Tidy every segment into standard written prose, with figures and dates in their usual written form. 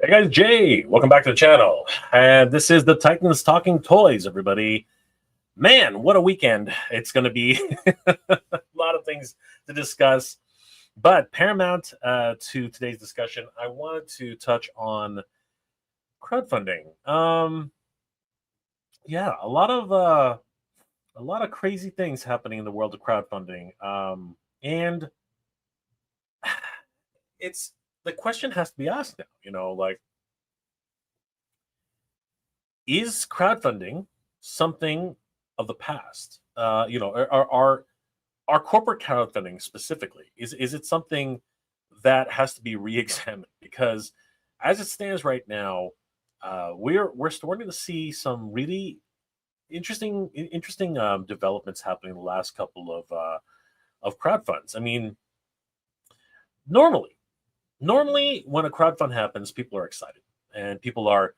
Hey guys, Jay, welcome back to the channel. And this is the Titans Talking Toys, everybody. Man, what a weekend. It's going to be a lot of things to discuss. But paramount to today's discussion, I wanted to touch on crowdfunding. Yeah, a lot of crazy things happening in the world of crowdfunding. And it's the question has to be asked now, like, is crowdfunding something of the past? Are corporate crowdfunding specifically, is it something that has to be re-examined? Because as it stands right now, we're starting to see some really interesting developments happening in the last couple of crowdfunds. I mean, normally when a crowdfund happens, people are excited and people are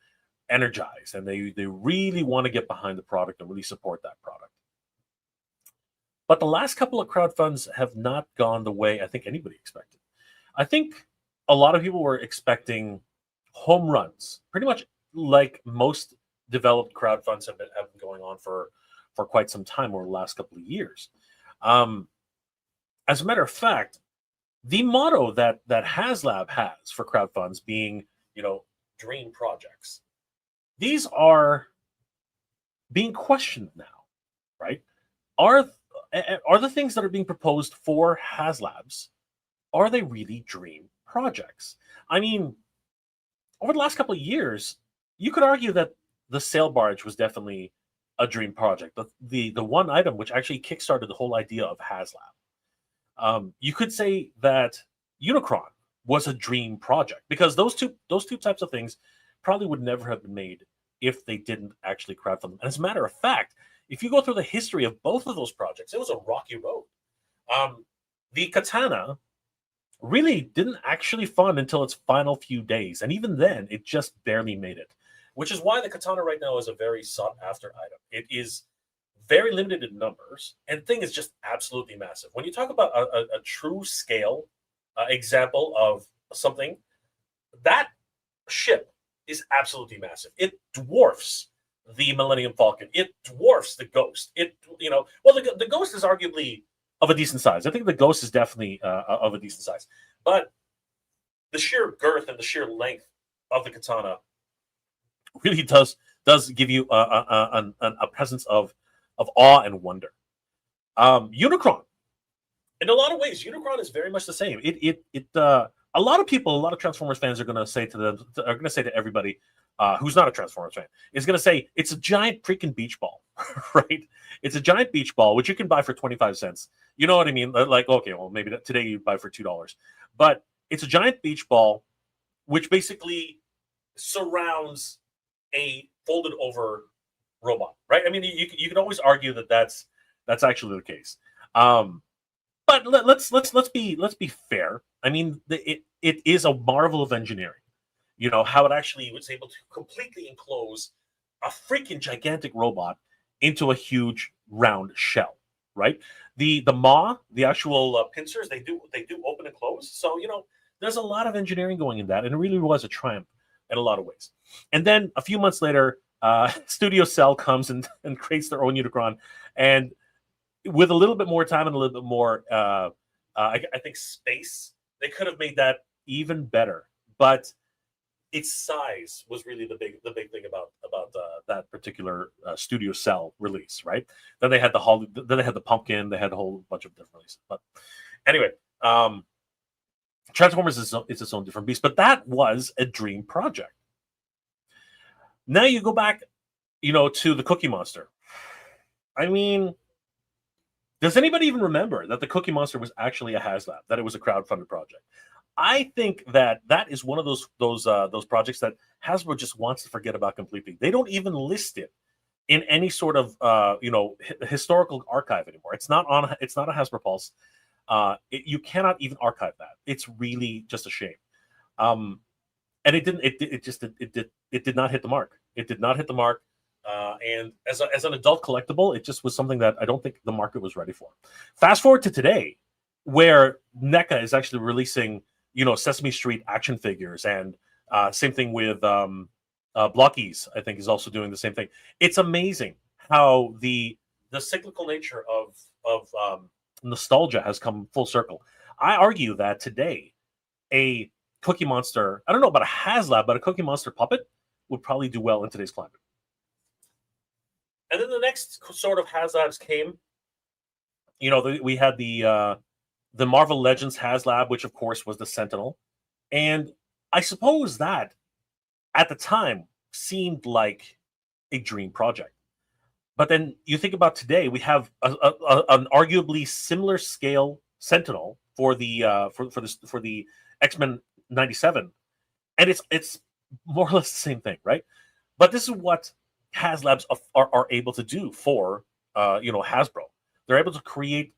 energized and they really want to get behind the product and really support that product. But the last couple of crowdfunds have not gone the way I think anybody expected. I think a lot of people were expecting home runs, pretty much like most developed crowdfunds have been going on for quite some time over the last couple of years. As a matter of fact, the motto that Haslab has for crowdfunds being, dream projects, these are being questioned now, right? Are the things that are being proposed for Haslabs, are they really dream projects? I mean, over the last couple of years, you could argue that the sail barge was definitely a dream project. The one item which actually kickstarted the whole idea of Haslab. You could say that Unicron was a dream project because those two types of things probably would never have been made if they didn't actually crowdfund them. And as a matter of fact, if you go through the history of both of those projects, it was a rocky road. The Katana really didn't actually fund until its final few days, and even then, it just barely made it. Which is why the Katana right now is a very sought-after item. It is very limited in numbers, and the thing is just absolutely massive. When you talk about a true scale example of something, that ship is absolutely massive. It dwarfs the Millennium Falcon. It dwarfs the Ghost. The Ghost is arguably of a decent size. I think the Ghost is definitely of a decent size. But the sheer girth and the sheer length of the Katana really does give you a presence of awe and wonder. Unicron, in a lot of ways, Unicron is very much the same. A lot of people, a lot of Transformers fans are going to say to everybody who's not a Transformers fan, is going to say it's a giant freaking beach ball, right? It's a giant beach ball which you can buy for 25 cents. You know what I mean? Like, okay, well, maybe today you buy for $2, but it's a giant beach ball which basically surrounds a folded over robot, right? I mean, you can always argue that that's actually the case. But let's be fair. I mean, it is a marvel of engineering. How it actually was able to completely enclose a freaking gigantic robot into a huge round shell, right? The maw, the actual pincers, they do open and close. So there's a lot of engineering going in that, and it really was a triumph in a lot of ways. And then a few months later, Studio Cell comes and creates their own Unicron, and with a little bit more time and a little bit more, I think, space, they could have made that even better. But its size was really the big thing about that particular Studio Cell release, right? Then they had the pumpkin, they had a whole bunch of different releases. But anyway, Transformers is its own different beast, but that was a dream project. Now you go back, to the Cookie Monster. I mean, does anybody even remember that the Cookie Monster was actually a Haslab, that it was a crowdfunded project? I think that is one of those projects that Hasbro just wants to forget about completely. They don't even list it in any sort of historical archive anymore. It's not a Hasbro Pulse. You cannot even archive that. It's really just a shame. And it did not hit the mark. It did not hit the mark. And as an adult collectible, it just was something that I don't think the market was ready for. Fast forward to today, where NECA is actually releasing, Sesame Street action figures and Same thing with Blockies, I think, is also doing the same thing. It's amazing how the cyclical nature of nostalgia has come full circle. I argue that today a Cookie Monster, I don't know about a Haslab, but a Cookie Monster puppet would probably do well in today's climate. And then the next sort of Haslabs came. We had the Marvel Legends Haslab, which of course was the Sentinel, and I suppose that at the time seemed like a dream project. But then you think about today, we have an arguably similar scale Sentinel for the X-Men 97, and it's more or less the same thing, right? But this is what Haslabs are able to do for Hasbro. They're able to create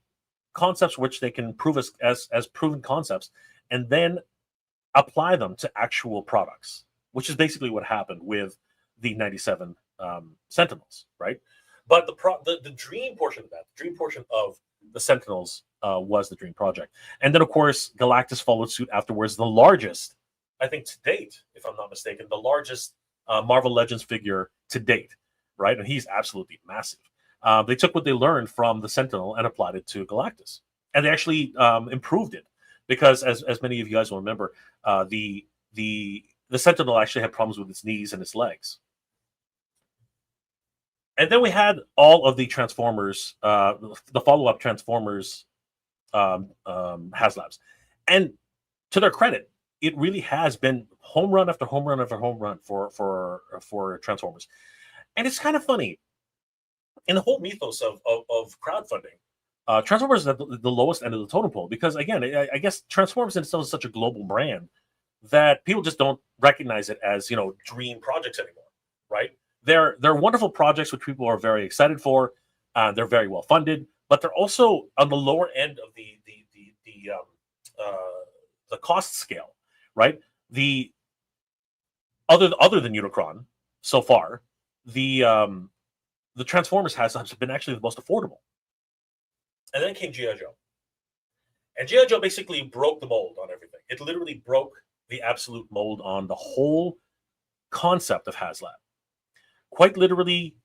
concepts which they can prove as proven concepts, and then apply them to actual products, which is basically what happened with the 97 Sentinels, right? But the dream portion of that, the dream portion of the Sentinels was the dream project. And then, of course, Galactus followed suit afterwards, the largest, I think to date, if I'm not mistaken, the largest Marvel Legends figure to date, right? And he's absolutely massive. They took what they learned from the Sentinel and applied it to Galactus. And they actually improved it because, as many of you guys will remember, the Sentinel actually had problems with its knees and its legs. And then we had all of the Transformers, the follow-up Transformers Haslabs. And to their credit, it really has been home run after home run after home run for Transformers. And it's kind of funny. In the whole mythos of crowdfunding, Transformers is at the lowest end of the totem pole because, again, I guess Transformers in itself is such a global brand that people just don't recognize it as dream projects anymore, right? They're wonderful projects which people are very excited for. They're very well funded, but they're also on the lower end of the cost scale, right? The other than Unicron so far, the Transformers has been actually the most affordable. And then came G.I. Joe. And G.I. Joe basically broke the mold on everything. It literally broke the absolute mold on the whole concept of Haslab. Quite literally,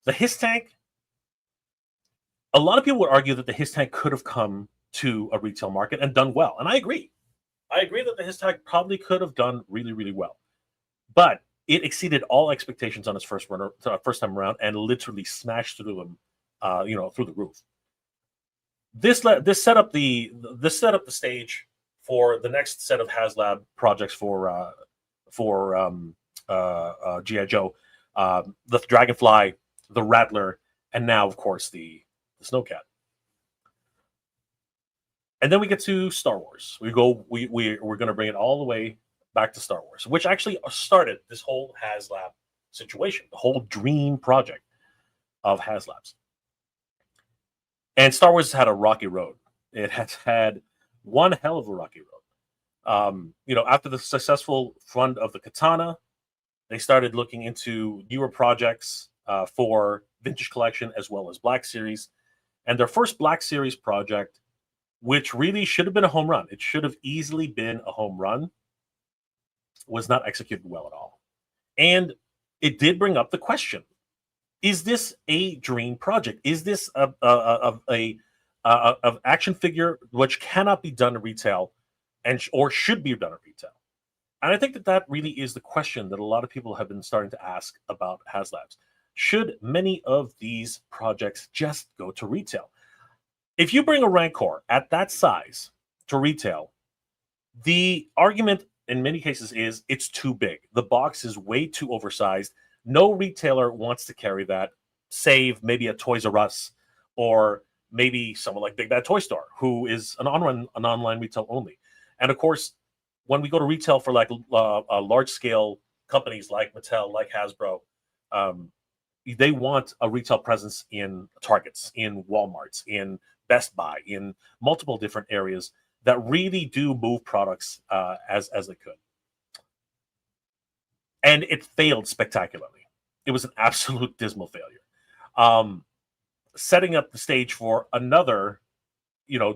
the Hiss Tank, a lot of people would argue that the Hiss Tank could have come to a retail market and done well. And I agree. I agree that the Hiss Tank probably could have done really, really well. But it exceeded all expectations on its first time around and literally smashed through them, through the roof. This set up the stage for the next set of Haslab projects for G.I. Joe, the Dragonfly, the Rattler, and now, of course, the Snowcat. And then we get to Star Wars. We're going to bring it all the way back to Star Wars, which actually started this whole Haslab situation, the whole dream project of Haslabs. And Star Wars has had a rocky road. It has had one hell of a rocky road. After the successful fund of the Katana, they started looking into newer projects for Vintage Collection as well as Black Series. And their first Black Series project, which really should have been a home run, it should have easily been a home run, was not executed well at all. And it did bring up the question, is this a dream project? Is this a action figure which cannot be done at retail or should be done at retail? And I think that really is the question that a lot of people have been starting to ask about Haslabs. Should many of these projects just go to retail? If you bring a Rancor at that size to retail, the argument in many cases is it's too big. The box is way too oversized. No retailer wants to carry that, save maybe a Toys R Us or maybe someone like Big Bad Toy Store, who is an online retail only. And of course, when we go to retail for like large-scale companies like Mattel, like Hasbro, they want a retail presence in Targets, in Walmarts, in Best Buy, in multiple different areas that really do move products as they could. And it failed spectacularly. It was an absolute dismal failure. Setting up the stage for another,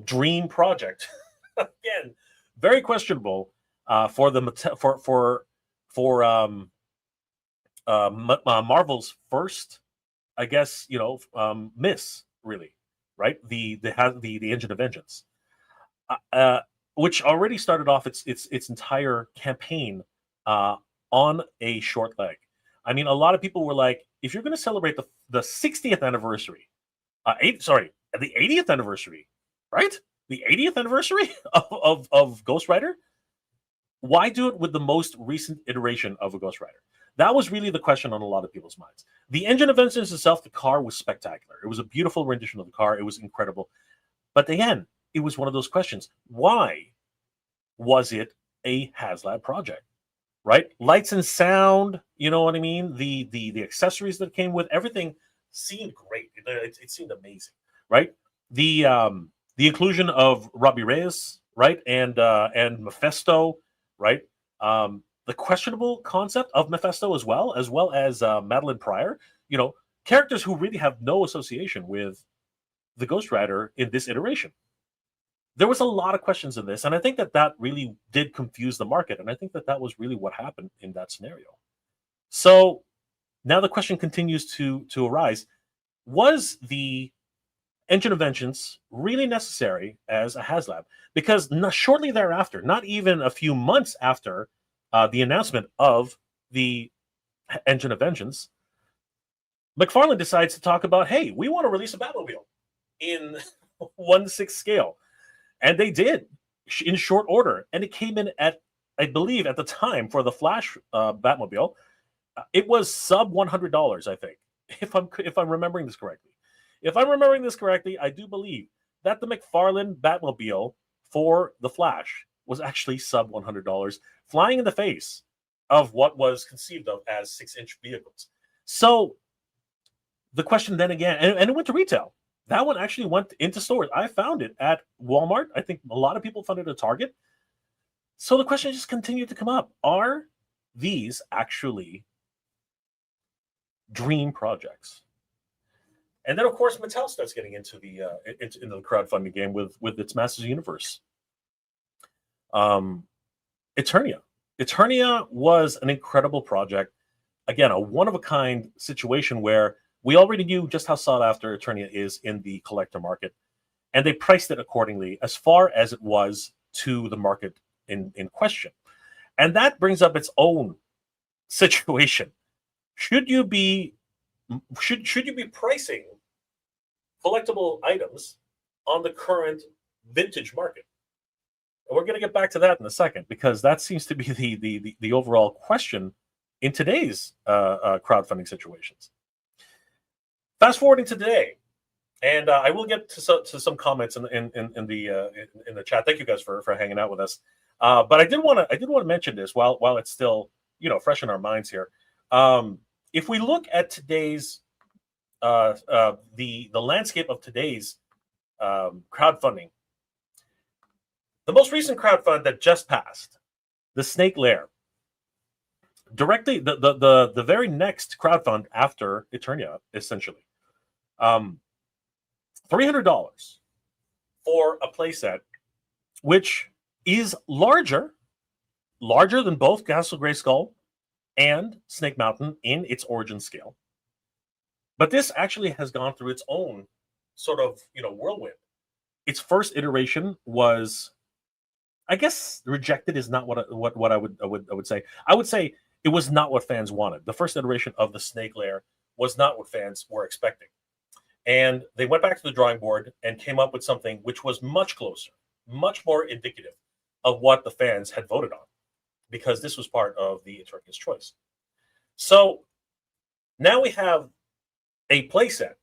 dream project. Again, very questionable, for the Marvel's first, I guess, miss, really, right? The Engine of Vengeance, which already started off its entire campaign on a short leg. I mean, a lot of people were like, if you're going to celebrate the 60th anniversary, the 80th anniversary, right? The 80th anniversary of Ghost Rider, why do it with the most recent iteration of a Ghost Rider? That was really the question on a lot of people's minds. The Engine of Vengeance itself, the car was spectacular. It was a beautiful rendition of the car. It was incredible. But again, it was one of those questions. Why was it a Haslab project? Right? Lights and sound, you know what I mean? The accessories that came with everything seemed great. It seemed amazing, right? The inclusion of Robbie Reyes, right? And Mephisto, right? The questionable concept of Mephisto as well as Madeline Pryor, characters who really have no association with the Ghost Rider in this iteration. There was a lot of questions in this, and I think that really did confuse the market, and I think that was really what happened in that scenario. So now the question continues to arise. Was the Engine of Vengeance really necessary as a Haslab? Because shortly thereafter, not even a few months after the announcement of the Engine of Vengeance, McFarlane decides to talk about, hey, we want to release a Batmobile in 1/6 scale. And they did in short order. And it came in at, I believe, at the time for the Flash Batmobile, it was sub $100, I think, if I'm remembering this correctly. If I'm remembering this correctly, I do believe that the McFarlane Batmobile for the Flash was actually sub $100, flying in the face of what was conceived of as 6-inch vehicles. So the question then again, and it went to retail. That one actually went into stores. I found it at Walmart. I think a lot of people found it at Target. So the question just continued to come up. Are these actually dream projects? And then, of course, Mattel starts getting into the crowdfunding game with its Masters Universe. Eternia. Eternia was an incredible project. Again, a one-of-a-kind situation where we already knew just how sought after Eternia is in the collector market, and they priced it accordingly as far as it was to the market in question. And that brings up its own situation. Should you be pricing collectible items on the current vintage market? And we're going to get back to that in a second, because that seems to be the overall question in today's crowdfunding situations. Fast forwarding to today, and I will get to some comments in the chat. Thank you guys for hanging out with us. But I did want to mention this while it's still fresh in our minds here. If we look at today's the landscape of today's crowdfunding, the most recent crowdfund that just passed, the Snake Lair, directly the very next crowdfund after Eternia, essentially, $300 for a playset, which is larger than both Castle Grayskull and Snake Mountain in its origin scale. But this actually has gone through its own sort of whirlwind. Its first iteration was, I guess, rejected is not what I would say. I would say it was not what fans wanted. The first iteration of the Snake Lair was not what fans were expecting. And they went back to the drawing board and came up with something which was much closer, much more indicative of what the fans had voted on, because this was part of the Eternia's choice. So now we have a playset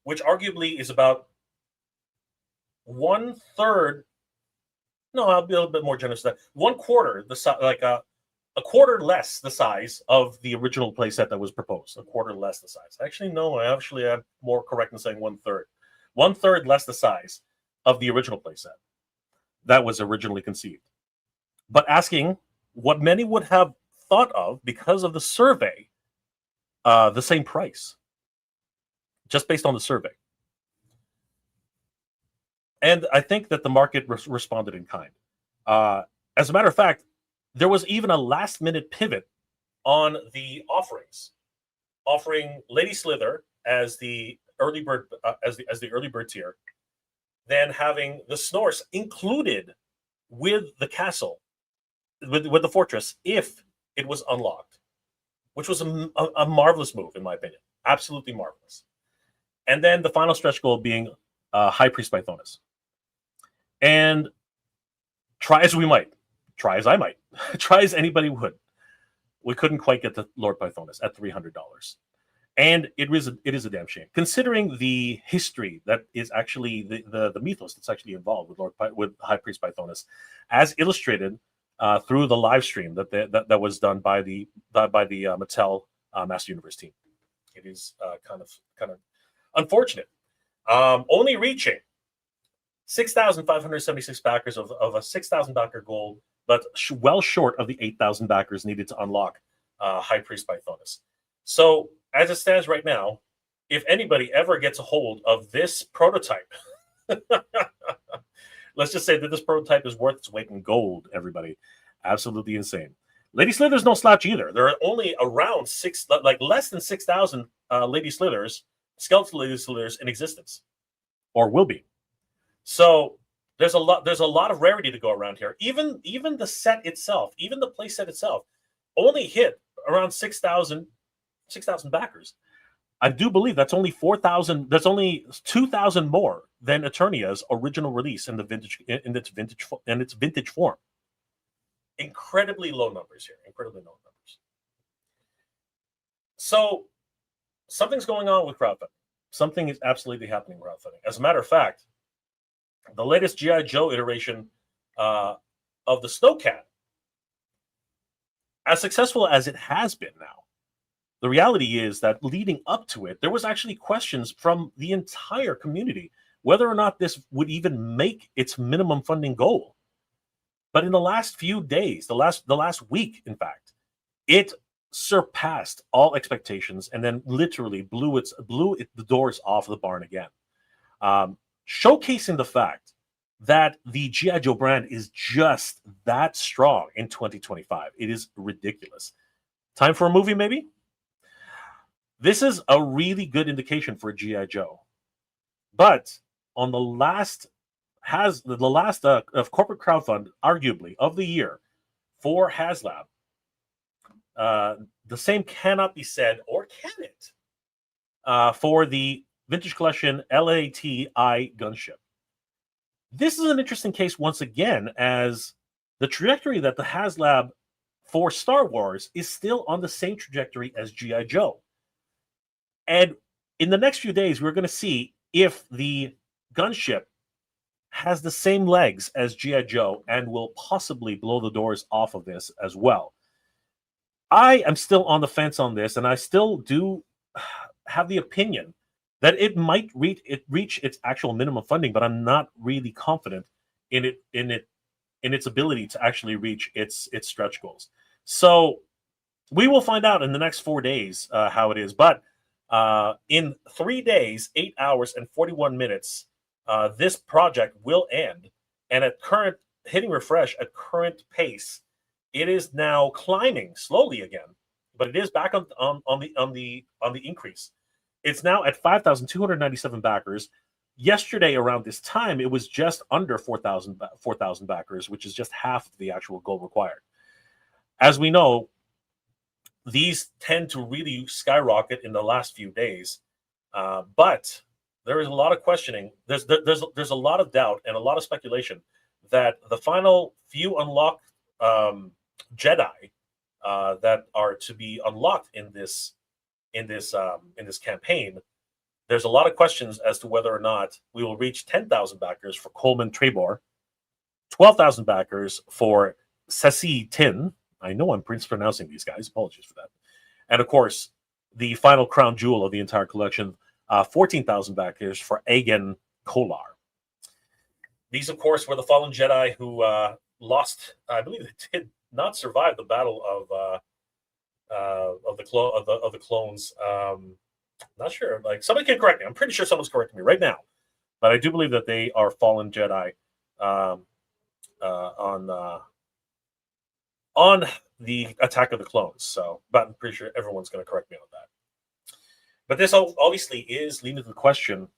which arguably is about 1/3. No, I'll be a little bit more generous than that. 1/4 the size, like a quarter less the size of the original playset that was proposed. A quarter less the size. Actually, no, I'm more correct in saying 1/3. 1/3 less the size of the original playset that was originally conceived. But asking what many would have thought of, because of the survey, the same price, just based on the survey. And I think that the market responded in kind. As a matter of fact, there was even a last-minute pivot on the offerings, offering Lady Slither as the early bird as the early bird tier, then having the Snorse included with the castle, with the fortress, if it was unlocked, which was a marvelous move in my opinion, absolutely marvelous. And then the final stretch goal being High Priest Pythonus. And try as we might, try as I might, try as anybody would, we couldn't quite get to Lord Pythonus at $300. And it is a damn shame, considering the history that is actually the mythos that's actually involved with High Priest Pythonus, as illustrated through the live stream that was done by the Mattel Master Universe team. It is kind of unfortunate. Only reaching 6,576 backers of a 6,000 backer goal, but well short of the 8,000 backers needed to unlock High Priest Pythonus. So, as it stands right now, if anybody ever gets a hold of this prototype, let's just say that this prototype is worth its weight in gold, everybody. Absolutely insane. Lady Slither's no slouch either. There are only around less than 6,000 Lady Slithers, skeletal Lady Slithers in existence, or will be. So there's a lot of rarity to go around here. Even the set itself, even the play set itself, only hit around 6,000 backers. I do believe that's only 4,000. That's only 2,000 more than Eternia's original release in its vintage form. Incredibly low numbers here. Incredibly low numbers. So something's going on with crowdfunding. Something is absolutely happening with crowdfunding. As a matter of fact, the latest G.I. Joe iteration of the Snowcat, as successful as it has been now, the reality is that leading up to it, there was actually questions from the entire community whether or not this would even make its minimum funding goal. But in the last few days, the last week, in fact, it surpassed all expectations and then literally blew the doors off the barn again, showcasing the fact that the G.I. Joe brand is just that strong in 2025. It is ridiculous. Time for a movie, maybe? This is a really good indication for G.I. Joe. But on the last of corporate crowdfund, arguably, of the year for Haslab, the same cannot be said, or can it, for the Vintage Collection LAAT Gunship. This is an interesting case once again, as the trajectory that the Haslab for Star Wars is still on the same trajectory as G.I. Joe. And in the next few days, we're going to see if the Gunship has the same legs as G.I. Joe and will possibly blow the doors off of this as well. I am still on the fence on this, and I still do have the opinion that it might reach its actual minimum funding, but I'm not really confident in its ability to actually reach its stretch goals. So we will find out in the next 4 days how it is. But in 3 days, 8 hours, and 41 minutes, this project will end. And at current hitting refresh at current pace, it is now climbing slowly again, but it is back on the increase. It's now at 5,297 backers. Yesterday, around this time, it was just under 4,000 backers, which is just half of the actual goal required. As we know, these tend to really skyrocket in the last few days, but there is a lot of questioning. There's a lot of doubt and a lot of speculation that the final few unlocked Jedi that are to be unlocked in this campaign, there's a lot of questions as to whether or not we will reach 10,000 backers for Coleman Trebor, 12,000 backers for Ceci Tin. I know I'm mispronouncing these guys. Apologies for that. And of course, the final crown jewel of the entire collection, 14,000 backers for Agen Kolar. These, of course, were the fallen Jedi who lost. I believe they did not survive the battle of the clones. Not sure. Like, somebody can correct me. I'm pretty sure someone's correcting me right now, but I do believe that they are fallen Jedi on on the Attack of the Clones. So, but I'm pretty sure everyone's going to correct me on that. But this obviously is leading to the question: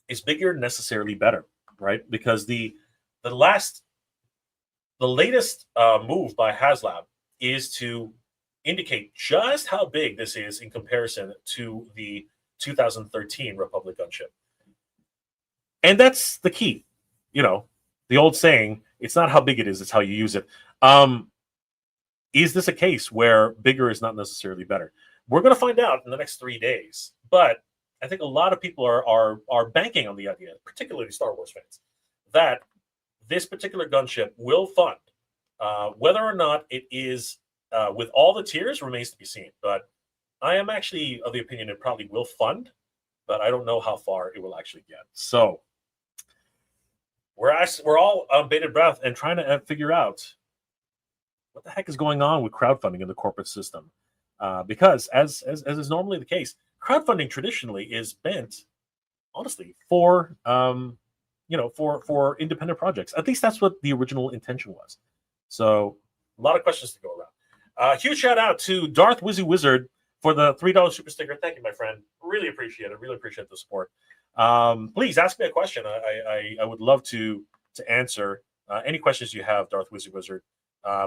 is bigger necessarily better, right? Because the latest move by Haslab is to indicate just how big this is in comparison to the 2013 Republic Gunship. And that's the key. You know, the old saying, it's not how big it is, it's how you use it. Is this a case where bigger is not necessarily better? We're going to find out in the next 3 days. But I think a lot of people are banking on the idea, particularly Star Wars fans, that this particular gunship will fund. Whether or not it is with all the tiers remains to be seen. But I am actually of the opinion it probably will fund, but I don't know how far it will actually get. So we're all on bated breath and trying to figure out what the heck is going on with crowdfunding in the corporate system. Because as is normally the case, crowdfunding traditionally is bent, honestly, for for independent projects. At least that's what the original intention was. So a lot of questions to go around. Huge shout out to Darth Wizzy Wizard for the $3 super sticker. Thank you, my friend. Really appreciate it. Really appreciate the support. Please ask me a question. I would love to answer any questions you have, Darth Wizzy Wizard.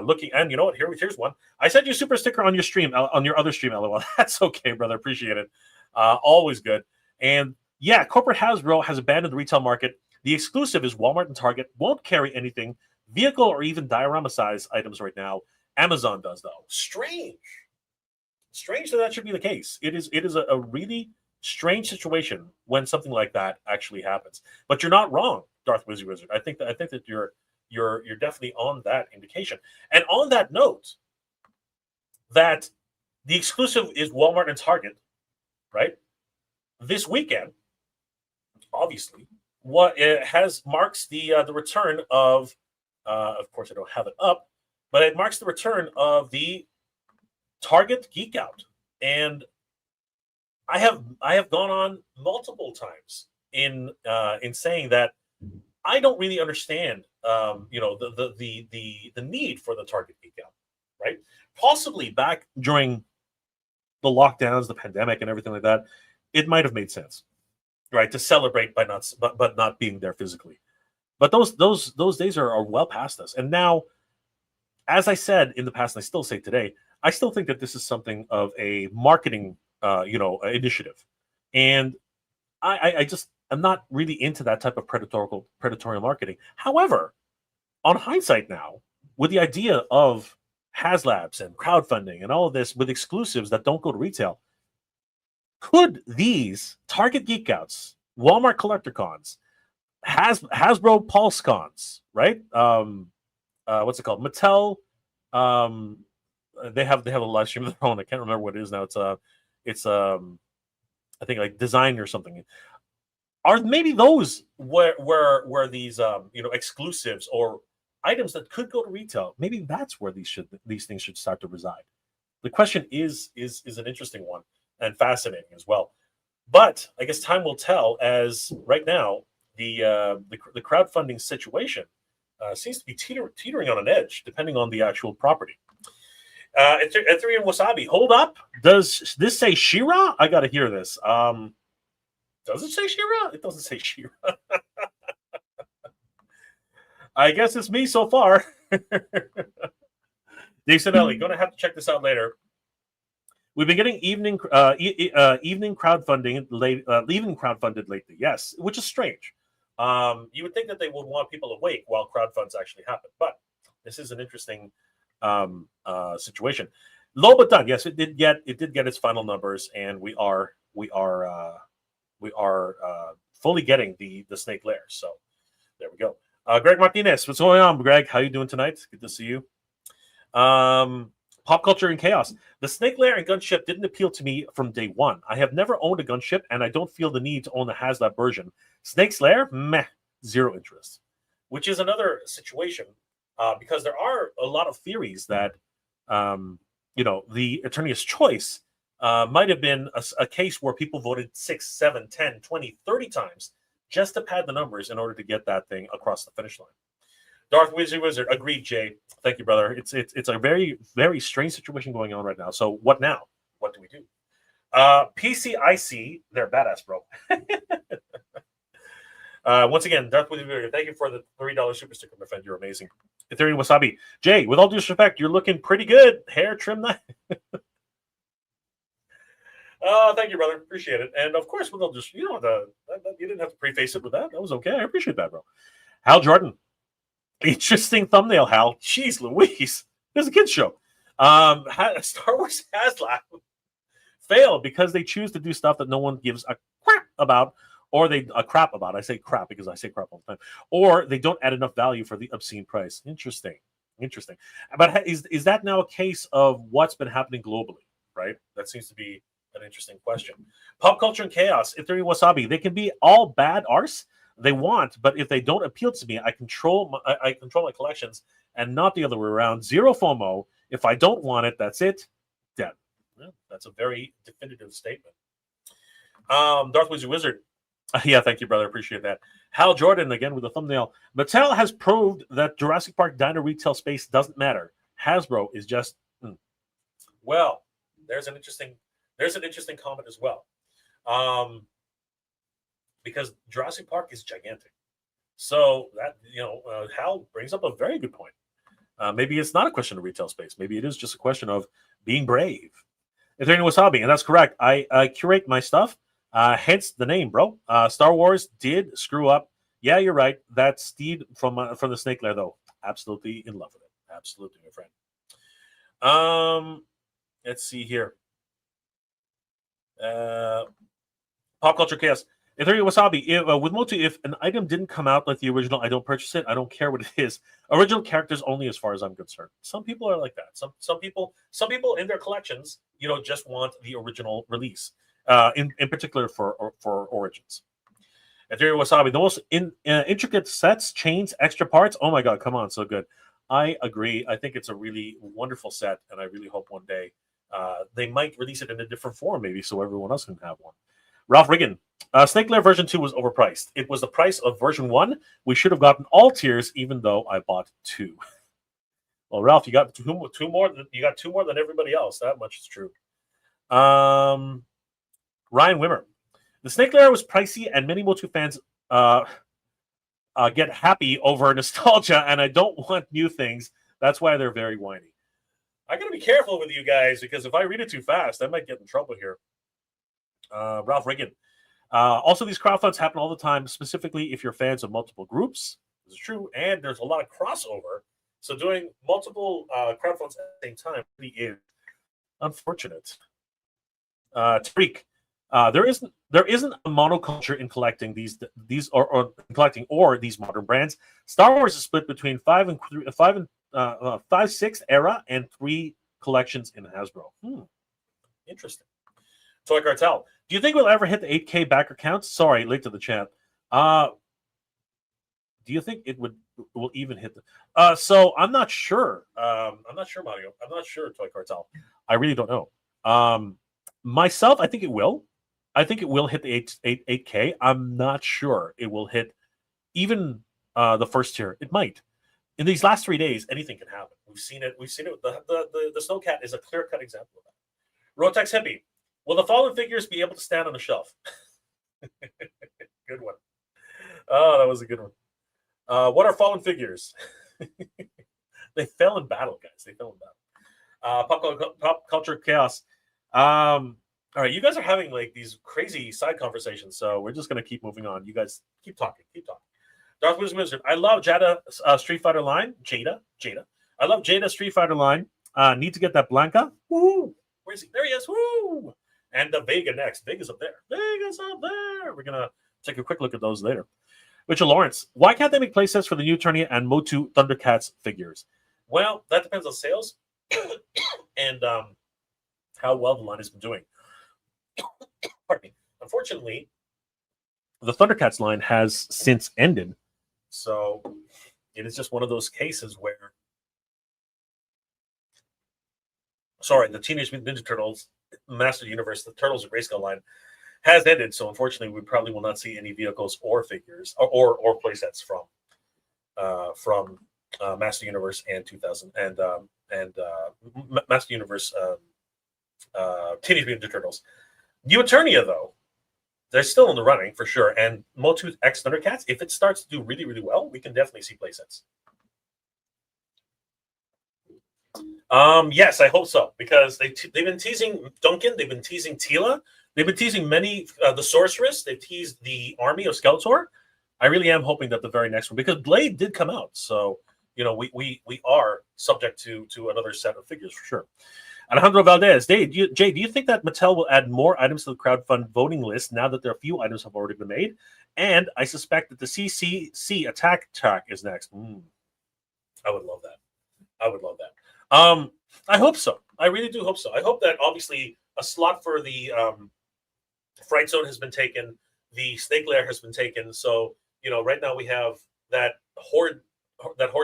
Looking, and you know what? Here's one. I sent you a super sticker on your stream, on your other stream, LOL. That's okay, brother. Appreciate it. Always good. And yeah, corporate Hasbro has abandoned the retail market. The exclusive is Walmart and Target. Won't carry anything, vehicle or even diorama size items right now. Amazon does though. Strange that should be the case. It is a really strange situation when something like that actually happens. But you're not wrong, Darth Wizzy Wizard. I think that you're definitely on that indication. And on that note, that the exclusive is Walmart and Target, right? This weekend, obviously, what it marks the return of course I don't have it up, but it marks the return of the Target Geek Out. And I have gone on multiple times in saying that I don't really understand the need for the Target Geek Out, right? Possibly back during the lockdowns, the pandemic, and everything like that, it might have made sense, right, to celebrate by not being there physically. But those days are well past us. And now, as I said in the past, and I still say today, I still think that this is something of a marketing initiative, and I'm not really into that type of predatory marketing. However, on hindsight now, with the idea of Haslabs and crowdfunding and all of this with exclusives that don't go to retail, could these Target Geek Outs, Walmart Collector Cons, Hasbro Pulse Cons, right? What's it called? Mattel. They have a live stream of their own. I can't remember what it is now. It's I think like design or something. Are maybe those where these exclusives or items that could go to retail? Maybe that's where these things should start to reside. The question is an interesting one and fascinating as well. But I guess time will tell. As right now, the crowdfunding situation seems to be teetering on an edge, depending on the actual property. Ethereum Wasabi, hold up. Does this say Shira? I got to hear this. Does it say Shira? It doesn't say Shira. I guess it's me so far. Dave Sinelli, going to have to check this out later. We've been getting evening crowdfunding late, evening crowdfunded lately. Yes, which is strange. You would think that they would want people awake while crowdfunds actually happen, but this is an interesting situation. Low but done. Yes, it did get its final numbers, and we are fully getting the Snake Lair. So there we go. Greg Martinez, what's going on, Greg? How you doing tonight? Good to see you. Pop culture and chaos. The Snake Lair and Gunship didn't appeal to me from day one. I have never owned a Gunship, and I don't feel the need to own the Haslab version. Snake's Lair, meh, zero interest. Which is another situation, because there are a lot of theories that, the Attorney's Choice might have been a case where people voted 6, 7, 10, 20, 30 times just to pad the numbers in order to get that thing across the finish line. Darth Wizard, agreed, Jay. Thank you, brother. It's a very, very strange situation going on right now. So what now? What do we do? PCIC, they're badass, bro. Once again, Darth Wizard, thank you for the $3 super sticker, my friend. You're amazing. Ethereum Wasabi. Jay, with all due respect, you're looking pretty good. Hair trim that. Thank you, brother. Appreciate it. And of course, with all just you didn't have to preface it with that. That was okay. I appreciate that, bro. Hal Jordan. Interesting thumbnail, Hal. Jeez Louise. There's a kids show. Star Wars Haslab failed because they choose to do stuff that no one gives a crap about, or they a crap about. I say crap because I say crap all the time. Or they don't add enough value for the obscene price. Interesting. But is that now a case of what's been happening globally, right? That seems to be an interesting question. Pop culture and chaos. If they're Wasabi, they can be all bad arse they want, but if they don't appeal to me, I control my collections and not the other way around. Zero FOMO. If I don't want it, that's it. Dead. Yeah, that's a very definitive statement. Darth Wizard. Yeah, thank you, brother. Appreciate that. Hal Jordan, again with the thumbnail. Mattel has proved that Jurassic Park dino retail space doesn't matter. Hasbro is just... Well, there's an interesting comment as well. Because Jurassic Park is gigantic. So that, Hal brings up a very good point. Maybe it's not a question of retail space. Maybe it is just a question of being brave. Ethereum Wasabi, and that's correct. I curate my stuff, hence the name, bro. Star Wars did screw up. Yeah, you're right. That's Steve from the Snake Lair, though. Absolutely in love with it. Absolutely, my friend. Let's see here. Pop culture chaos. Ethereum Wasabi, with MOTU, if an item didn't come out like the original, I don't purchase it. I don't care what it is. Original characters only, as far as I'm concerned. Some people are like that. Some people in their collections, just want the original release. In particular for Origins. Ethereum Wasabi, the most intricate sets, chains, extra parts. Oh my god, come on, so good. I agree. I think it's a really wonderful set, and I really hope one day they might release it in a different form, maybe, so everyone else can have one. Ralph Riggin. Snake Lair version 2 was overpriced. It was the price of version 1. We should have gotten all tiers, even though I bought 2. Well, Ralph, you got two more. You got 2 more than everybody else. That much is true. Ryan Wimmer. The Snake Lair was pricey, and many MOTU fans get happy over nostalgia, and I don't want new things. That's why they're very whiny. I got to be careful with you guys, because if I read it too fast, I might get in trouble here. Ralph Riggin. Also, these crowdfunds happen all the time, specifically if you're fans of multiple groups. This is true, and there's a lot of crossover. So doing multiple crowdfunds at the same time really is unfortunate. Tariq, there isn't a monoculture in collecting these or collecting these modern brands. Star Wars is split between 5 and 6 era and 3 collections in Hasbro. Interesting. Toy Cartel. Do you think we'll ever hit the 8K backer counts? Sorry, late to the chat. Do you think it will even hit the? So I'm not sure. I'm not sure, Mario. I'm not sure, Toy Cartel. I really don't know. Myself, I think it will. I think it will hit the 8K. I'm not sure it will hit even the first tier. It might. In these last 3 days, anything can happen. We've seen it. The Snowcat is a clear-cut example of that. Rotex Hippie. Will the fallen figures be able to stand on a shelf? Good one. Oh, that was a good one. What are fallen figures? They fell in battle, guys. They fell in battle. Pop culture chaos. All right, you guys are having like these crazy side conversations, so we're just gonna keep moving on. You guys keep talking. Darth Wizard. I love Jada Street Fighter line. Jada. I love Jada Street Fighter line. Need to get that Blanca. Woo! Where is he? There he is. Woo! And the Vega next. Vega's up there. We're going to take a quick look at those later. Richard Lawrence. Why can't they make playsets for the new Eternia and MOTU Thundercats figures? Well, that depends on sales and how well the line has been doing. Pardon me. Unfortunately, the Thundercats line has since ended. So it is just one of those cases where... Sorry, the Teenage Mutant Ninja Turtles Master Universe, the Turtles and Grayskull line has ended. So unfortunately, we probably will not see any vehicles or figures or playsets from Master Universe and 2000 Master Universe Teenage Mutant Ninja Turtles. New Eternia, though, they're still in the running for sure. And MOTU X Thundercats, if it starts to do really, really well, we can definitely see playsets. Yes, I hope so, because they've been teasing Duncan, they've been teasing Tila, they've been teasing many the Sorceress, they've teased the army of Skeletor. I really am hoping that the very next one, because Blade did come out, so we are subject to another set of figures for sure. Alejandro Valdez, Jay, do you think that Mattel will add more items to the crowdfund voting list now that there are a few items have already been made? And I suspect that the CCC attack track is next. I would love that. I would love that. I hope so. I really do hope so. I hope that obviously a slot for the Fright Zone has been taken. The Snake Lair has been taken. So, right now we have that Horde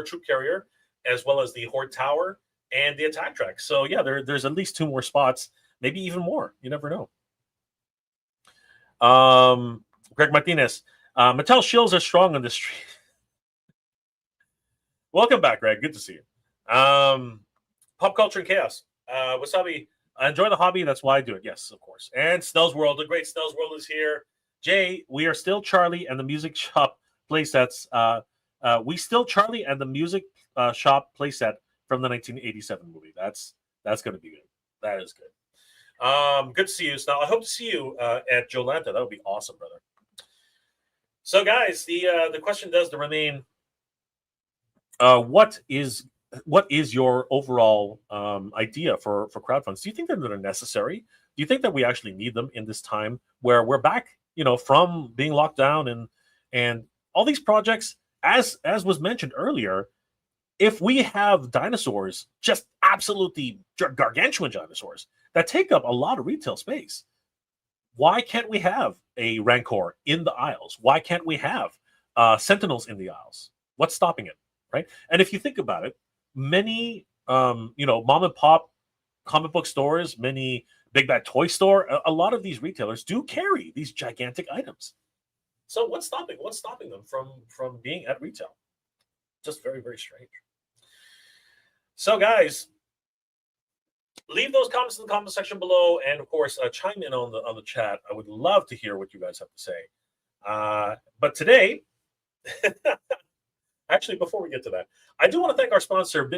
troop carrier, as well as the Horde tower and the attack track. So yeah, there's at least 2 more spots, maybe even more. You never know. Greg Martinez, Mattel shields are strong on the street. Welcome back, Greg. Good to see you. Pop culture and chaos. Wasabi, I enjoy the hobby. That's why I do it. Yes, of course. And Snell's World, the great Snell's World is here. Jay, we are still Charlie and the Music Shop playsets. We still Charlie and the Music Shop playset from the 1987 movie. That's going to be good. That is good. Good to see you, Snell. I hope to see you at Jolanta. That would be awesome, brother. So, guys, the question does remain: what is your overall idea for crowdfunds? Do you think that they're necessary? Do you think that we actually need them in this time where we're back, from being locked down and all these projects, as was mentioned earlier? If we have dinosaurs, just absolutely gargantuan dinosaurs that take up a lot of retail space, why can't we have a Rancor in the aisles? Why can't we have Sentinels in the aisles? What's stopping it, right? And if you think about it, many mom and pop comic book stores, many big bad toy store, a lot of these retailers do carry these gigantic items. So what's stopping them from being at retail? Just very, very strange. So guys, leave those comments in the comment section below, and of course chime in on the chat. I would love to hear what you guys have to say. But today actually, before we get to that, I do want to thank our sponsor,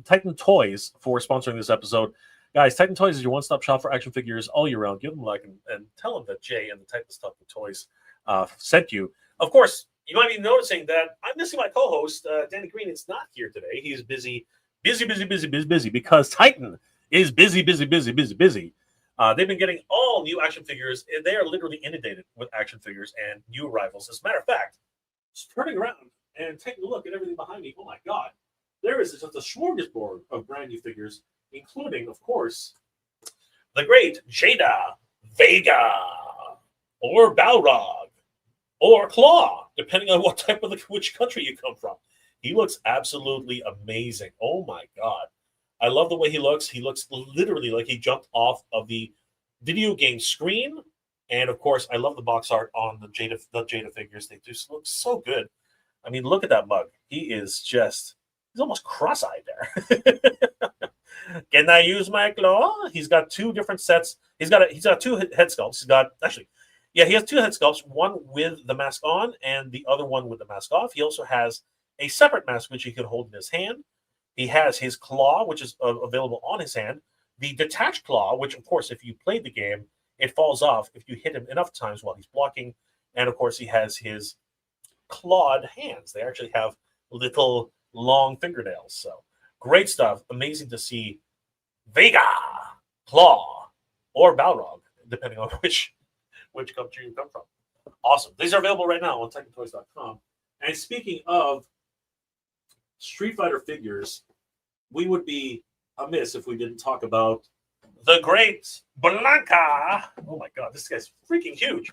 Titan Toys, for sponsoring this episode. Guys, Titan Toys is your one-stop shop for action figures all year round. Give them a like and tell them that Jay and the Titan Stuff and Toys sent you. Of course, you might be noticing that I'm missing my co-host, Danny Green. It's not here today. He's busy because Titan is busy. They've been getting all new action figures. They are literally inundated with action figures and new arrivals. As a matter of fact, just turning around and taking a look at everything behind me, oh my God, there is just a smorgasbord of brand new figures, including, of course, the great Jada, Vega, or Balrog, or Claw, depending on what type of which country you come from. He looks absolutely amazing. Oh my God. I love the way he looks. He looks literally like he jumped off of the video game screen. And of course, I love the box art on the Jada figures. They just look so good. I mean, look at that mug. He's almost cross-eyed there. Can I use my claw? He's got 2 different sets. He's got 2 head sculpts. He has 2 head sculpts, one with the mask on and the other one with the mask off. He also has a separate mask which he can hold in his hand. He has his claw, which is available on his hand. The detached claw, which, of course, if you played the game, it falls off if you hit him enough times while he's blocking. And, of course, he has his clawed hands. They actually have little long fingernails. So great stuff. Amazing to see Vega, Claw, or Balrog, depending on which country you come from. Awesome. These are available right now on TitanToys.com. And speaking of Street Fighter figures, we would be amiss if we didn't talk about the great Blanca. Oh my God, this guy's freaking huge.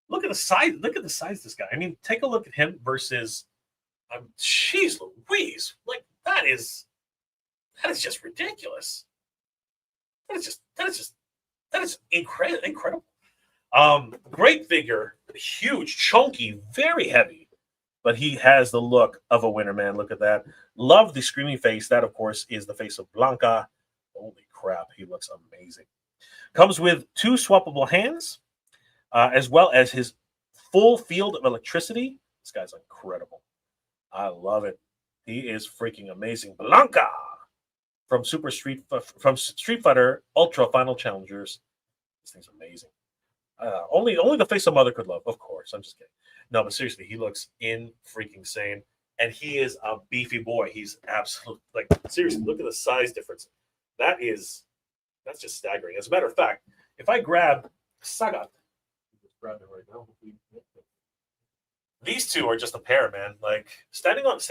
Look at the size. Look at the size of this guy. I mean, take a look at him versus. Jeez Louise, like that is just ridiculous. That is incredible. Great figure, huge, chunky, very heavy. but he has the look of a winner, man. Look at that. Love the screaming face. That, of course, is the face of Blanca. Holy crap, he looks amazing. Comes with 2 swappable hands, as well as his full field of electricity. This guy's incredible. I love it. He is freaking amazing. Blanca from Street Fighter Ultra Final Challengers. This thing's amazing. Only the face of mother could love, of course. I'm just kidding. No, but seriously, he looks in freaking sane, and he is a beefy boy. He's absolutely seriously. Look at the size difference. That's just staggering. As a matter of fact, if I grab Sagat, just grab it right now. These two are just a pair, man. Like standing on his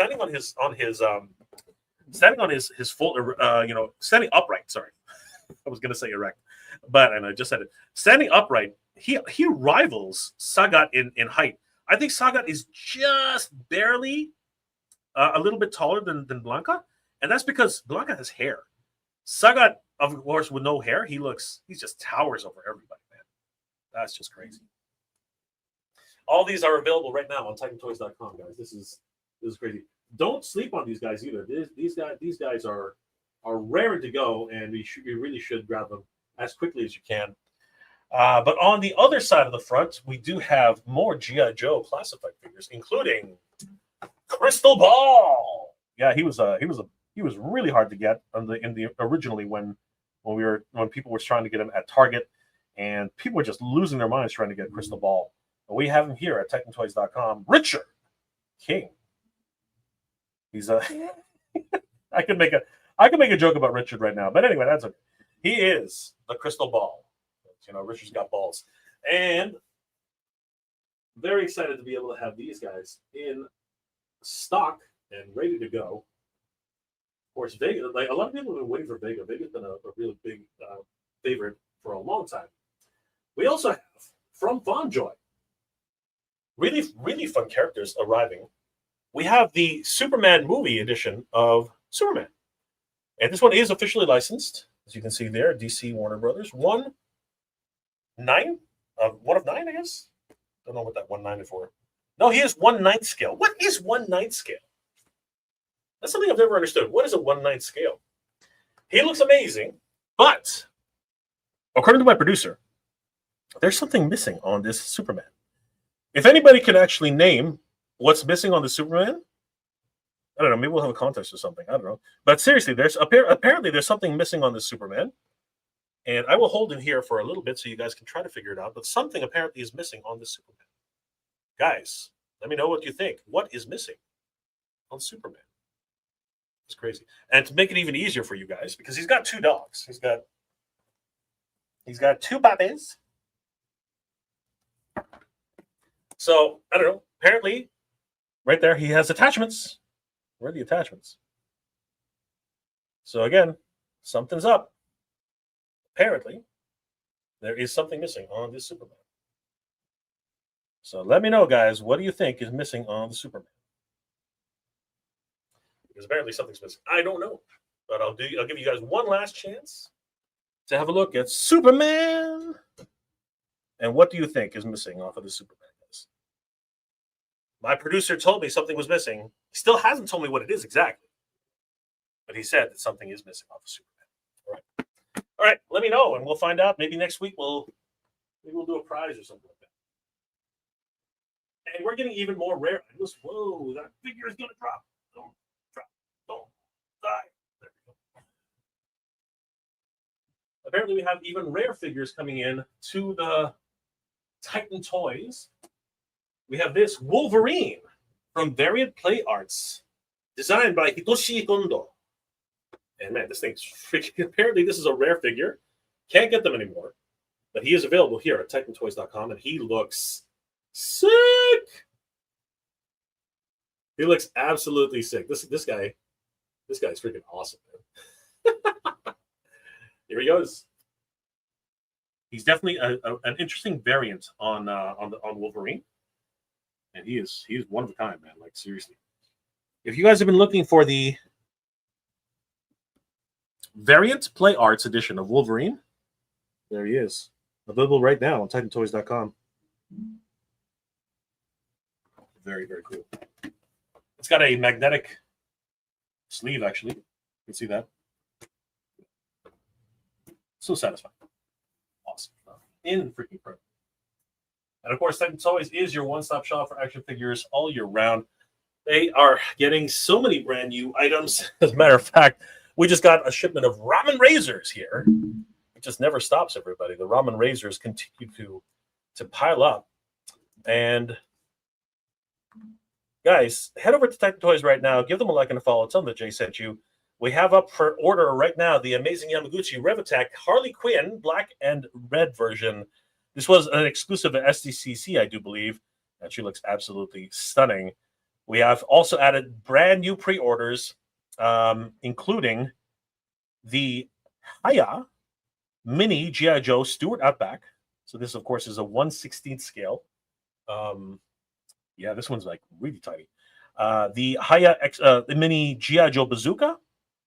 full, standing upright. Sorry, I was gonna say erect, and I just said it. Standing upright, he rivals Sagat in height. I think Sagat is just barely a little bit taller than Blanca, and that's because Blanca has hair. Sagat, of course, with no hair, he just towers over everybody, man. That's just crazy. All these are available right now on TitanToys.com, guys. This is crazy. Don't sleep on these guys either. These guys are raring to go, and you really should grab them as quickly as you can. But on the other side of the front, we do have more G.I. Joe classified figures, including Crystal Ball. Yeah, he was really hard to get originally when people were trying to get him at Target, and people were just losing their minds trying to get Crystal Ball. But we have him here at TitanToys.com. Richard King. He's a. I could make a joke about Richard right now, but anyway, that's okay. He is the Crystal Ball. Richard's got balls, and very excited to be able to have these guys in stock and ready to go. Of course, Vega. Like a lot of people have been waiting for Vega. Vega's been a really big favorite for a long time. We also have from Fonjoy. Really, really fun characters arriving. We have the Superman movie edition of Superman. And this one is officially licensed, as you can see there, DC Warner Brothers. 1/9? 1 of 9, I guess? Don't know what that 1/9 is for. No, he is 1/9 scale. What is 1/9 scale? That's something I've never understood. What is a 1/9 scale? He looks amazing, but according to my producer, there's something missing on this Superman. If anybody can actually name what's missing on the Superman, I don't know. Maybe we'll have a contest or something. I don't know. But seriously, apparently there's something missing on the Superman, and I will hold it here for a little bit so you guys can try to figure it out. But something apparently is missing on the Superman. Guys, let me know what you think. What is missing on Superman? It's crazy. And to make it even easier for you guys, because he's got 2 dogs. He's got 2 puppies. So, I don't know. Apparently, right there, he has attachments. Where are the attachments? So, again, something's up. Apparently, there is something missing on this Superman. So, let me know, guys. What do you think is missing on the Superman? Because apparently something's missing. I don't know. But I'll give you guys one last chance to have a look at Superman. And what do you think is missing off of the Superman? My producer told me something was missing. He still hasn't told me what it is exactly. But he said that something is missing off of Superman. All right. Let me know, and we'll find out. Maybe next week we'll do a prize or something like that. And we're getting even more rare items. Whoa, that figure is going to drop. Don't drop. Don't die. There we go. Apparently, we have even rare figures coming in to the Titan Toys. We have this Wolverine from Variant Play Arts, designed by Hitoshi Kondo. And man, this thing's freaking. Apparently, this is a rare figure. Can't get them anymore. But he is available here at TitanToys.com, and he looks sick. He looks absolutely sick. This guy is freaking awesome, man. Here he goes. He's definitely an interesting variant on Wolverine. And he's one of a kind, man. Like, seriously. If you guys have been looking for the Variant Play Arts edition of Wolverine, there he is. Available right now on TitanToys.com. Very, very cool. It's got a magnetic sleeve, actually. You can see that. So satisfying. Awesome. In for Geek Out. And of course, Titan Toys is your one-stop shop for action figures all year round. They are getting so many brand new items. As a matter of fact, we just got a shipment of ramen razors here. It just never stops, everybody. The ramen razors continue to pile up. And guys, head over to Titan Toys right now. Give them a like and a follow. Tell them that Jay sent you. We have up for order right now the amazing Yamaguchi Rev Attack Harley Quinn black and red version. This was an exclusive at SDCC, I do believe, and she looks absolutely stunning. We have also added brand new pre-orders, including the Haya Mini G.I. Joe Stuart Outback. So this, of course, is a 1/16 scale. Yeah, this one's like really tiny. The Haya the Mini G.I. Joe Bazooka.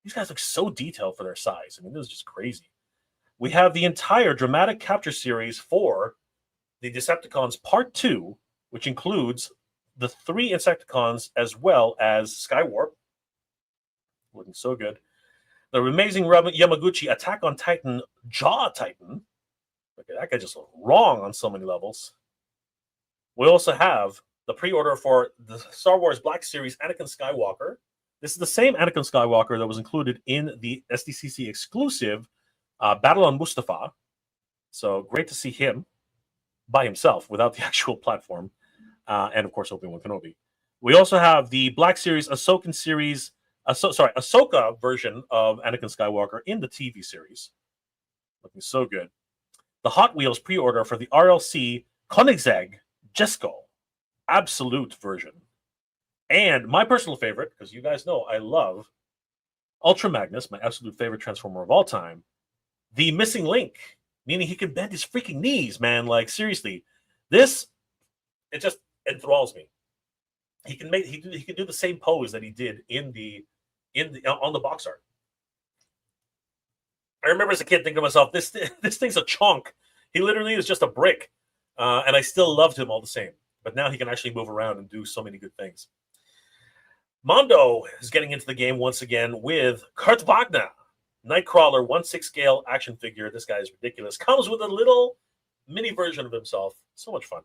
These guys look so detailed for their size. I mean, this is just crazy. We have the entire dramatic capture series for the Decepticons Part 2, which includes the 3 Insecticons as well as Skywarp. Looking so good. The amazing Yamaguchi Attack on Titan Jaw Titan. Look at that guy, just wrong on so many levels. We also have the pre-order for the Star Wars Black Series Anakin Skywalker. This is the same Anakin Skywalker that was included in the SDCC exclusive Battle on Mustafar. So great to see him by himself without the actual platform. And of course, Obi-Wan Kenobi. We also have the Black Series Ahsoka version of Anakin Skywalker in the TV series. Looking so good. The Hot Wheels pre-order for the RLC Koenigsegg Jesko Absolute version. And my personal favorite, because you guys know I love Ultra Magnus, my absolute favorite Transformer of all time, the Missing Link, meaning he can bend his freaking knees, man. Like, seriously, this, it just enthralls me. He can do the same pose that he did on the box art. I remember as a kid thinking to myself, this thing's a chunk. He literally is just a brick, and I still loved him all the same. But now he can actually move around and do so many good things. Mondo is getting into the game once again with Kurt Wagner, Nightcrawler 1/6 scale action figure. This guy is ridiculous. Comes with a little mini version of himself. So much fun.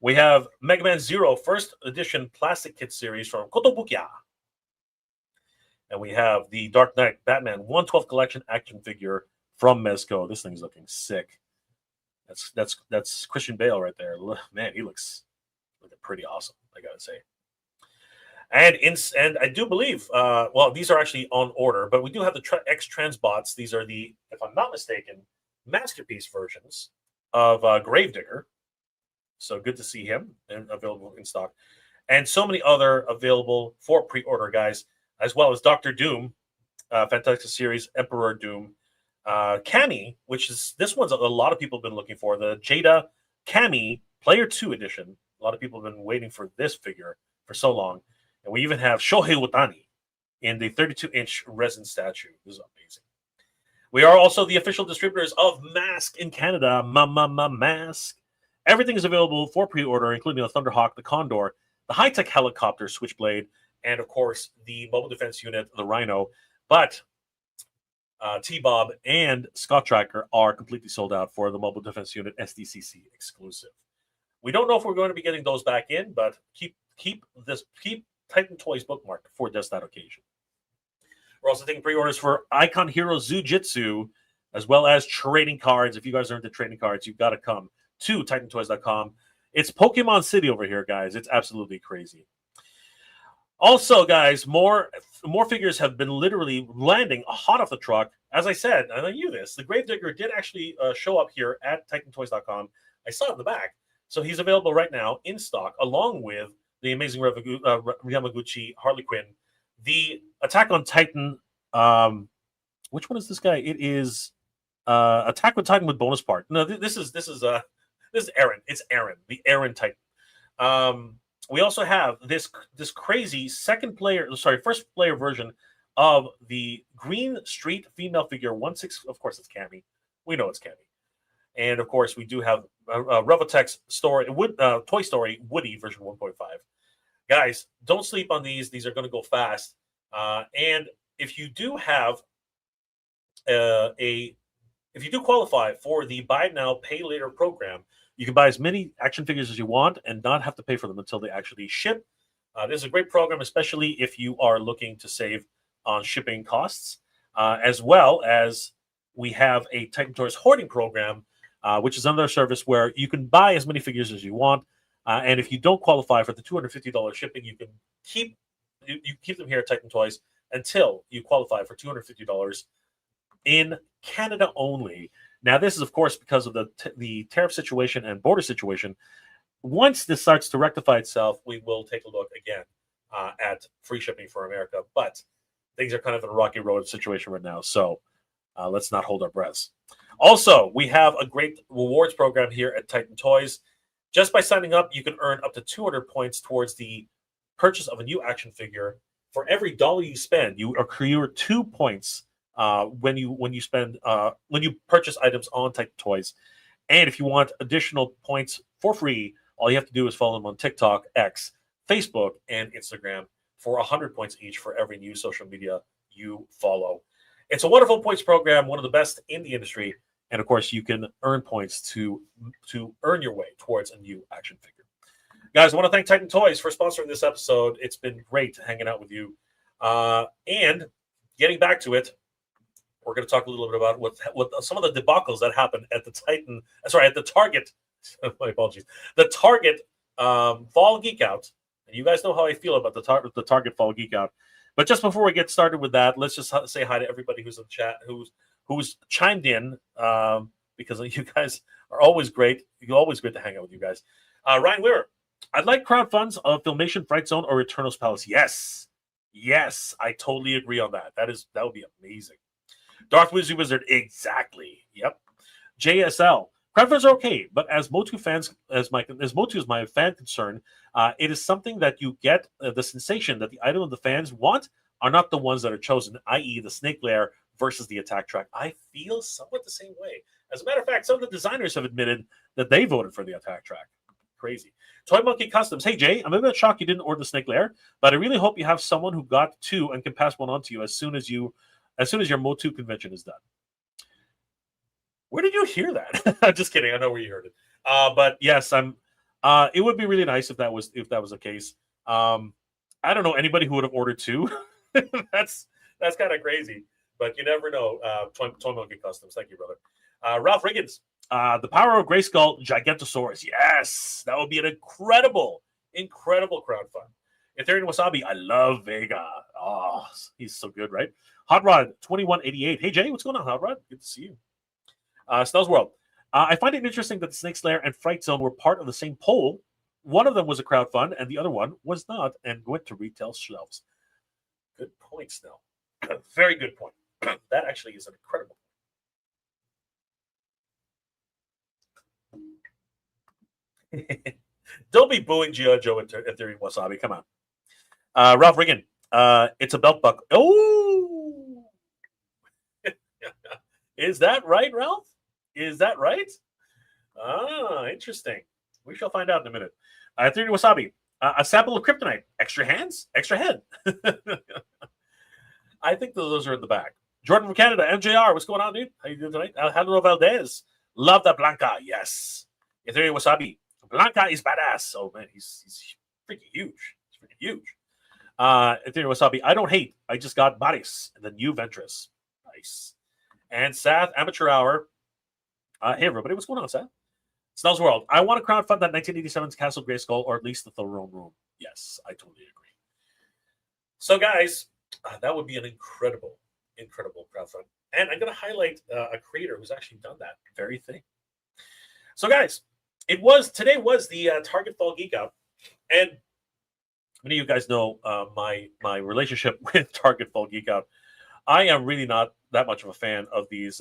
We have Mega Man Zero first edition plastic kit series from Kotobukiya. And we have the Dark Knight Batman 1/12 collection action figure from Mezco. This thing's looking sick. That's Christian Bale right there. Man, he looks pretty awesome, I gotta say. And I do believe, well, these are actually on order, but we do have the X Transbots. These are the, if I'm not mistaken, masterpiece versions of Gravedigger. So good to see him and available in stock. And so many other available for pre-order, guys, as well as Doctor Doom, Fantastic Series, Emperor Doom, Cammy, which is, this one's a lot of people have been looking for, the Jada Cammy Player 2 edition. A lot of people have been waiting for this figure for so long. And we even have Shohei Watani in the 32-inch resin statue. This is amazing. We are also the official distributors of Mask in Canada. Mask. Everything is available for pre-order, including the Thunderhawk, the Condor, the high-tech helicopter, Switchblade, and, of course, the Mobile Defense Unit, the Rhino. But T-Bob and Scott Tracker are completely sold out for the Mobile Defense Unit SDCC exclusive. We don't know if we're going to be getting those back in, but keep Titan Toys bookmarked for just that occasion. We're also taking pre-orders for Icon Hero Zujitsu, as well as trading cards. If you guys are into trading cards, you've got to come to TitanToys.com. It's Pokemon City over here, guys. It's absolutely crazy. Also, guys, more figures have been literally landing hot off the truck. As I said, and I knew this, the Gravedigger did actually show up here at TitanToys.com. I saw it in the back. So he's available right now in stock, along with the amazing Yamaguchi Harley Quinn, the Attack on Titan. Which one is this guy? It is Attack on Titan with bonus part. No, this is Aaron. It's Aaron, the Aaron Titan. We also have this crazy first player version of the Green Street female figure 1/6. Of course, it's Cammy. We know it's Cammy. And of course, we do have Robotech's Toy Story Woody version 1.5. Guys, don't sleep on these. These are going to go fast. And if you do have if you do qualify for the buy now, pay later program, you can buy as many action figures as you want and not have to pay for them until they actually ship. This is a great program, especially if you are looking to save on shipping costs, as well as we have a Titan Toys hoarding program, which is another service where you can buy as many figures as you want. And if you don't qualify for the $250 shipping, you can keep them here at Titan Toys until you qualify for $250 in Canada only. Now, this is, of course, because of the tariff situation and border situation. Once this starts to rectify itself, we will take a look again at free shipping for America. But things are kind of in a rocky road situation right now, so let's not hold our breaths. Also, we have a great rewards program here at Titan Toys. Just by signing up, you can earn up to 200 points towards the purchase of a new action figure. For every dollar you spend, you accrue 2 points when you purchase items on Titan Toys. And if you want additional points for free, all you have to do is follow them on TikTok, X, Facebook, and Instagram for 100 points each for every new social media you follow. It's a wonderful points program, one of the best in the industry. And of course, you can earn points to earn your way towards a new action figure. Guys, I want to thank Titan Toys for sponsoring this episode. It's been great hanging out with you. And getting back to it, we're going to talk a little bit about what some of the debacles that happened at the Target. My apologies. The Target Fall Geek Out. And you guys know how I feel about the Target Fall Geek Out. But just before we get started with that, let's just say hi to everybody who's in the chat, who's chimed in, because you guys are always great. It's always great to hang out with you guys. Ryan Weir, I'd like crowdfunds of Filmation, Fright Zone, or Eternal's Palace. Yes, I totally agree on that. That would be amazing. Darth Wizard, exactly. Yep. JSL. Crowdfunds are okay, but as MOTU is my fan concern, it is something that you get the sensation that the item the fans want are not the ones that are chosen, i.e. the Snake Lair versus the attack track. I feel somewhat the same way. As a matter of fact, some of the designers have admitted that they voted for the attack track. Crazy. Toy Monkey Customs. Hey, Jay, I'm a bit shocked you didn't order the Snake Lair, but I really hope you have someone who got two and can pass one on to you as soon as your MOTU convention is done. Where did you hear that? Just kidding. I know where you heard it. But yes, it would be really nice if that was the case. I don't know anybody who would have ordered two. That's kind of crazy, but you never know. Toy Monkey Customs. Thank you, brother. Ralph Riggins. The Power of Grayskull Gigantosaurus. Yes, that would be an incredible crowdfund. Ethereum Wasabi. I love Vega. Oh, he's so good, right? Hot Rod 2188. Hey Jay, what's going on, Hot Rod? Good to see you. Snell's World. I find it interesting that the Snake Lair and Fright Zone were part of the same poll. One of them was a crowdfund, and the other one was not, and went to retail shelves. Good point, Snell. Very good point. That actually is an incredible point. Don't be booing G.I. Joe and Ethereum Wasabi. Come on. Ralph Riggin. It's a belt buckle. Oh! Is that right, Ralph? Is that right? Interesting. We shall find out in a minute. Ethereum Wasabi. A sample of kryptonite. Extra hands? Extra head. I think those are in the back. Jordan from Canada. MJR. What's going on, dude? How you doing tonight? Alejandro Valdez. Love that Blanca. Yes. Ethereum Wasabi. Blanca is badass. Oh, man. He's freaking huge. He's freaking huge. Ethereum Wasabi. I don't hate. I just got Baris and the new Ventress. Nice. And Seth, Amateur Hour. Hey, everybody. What's going on, Seth? Snell's World. I want to crowdfund that 1987's Castle Grayskull, or at least the Throne Room. Yes, I totally agree. So, guys, that would be an incredible crowdfund. And I'm going to highlight a creator who's actually done that very thing. So, guys, today was the Target Fall Geek Out. And many of you guys know my relationship with Target Fall Geek Out. I am really not that much of a fan of these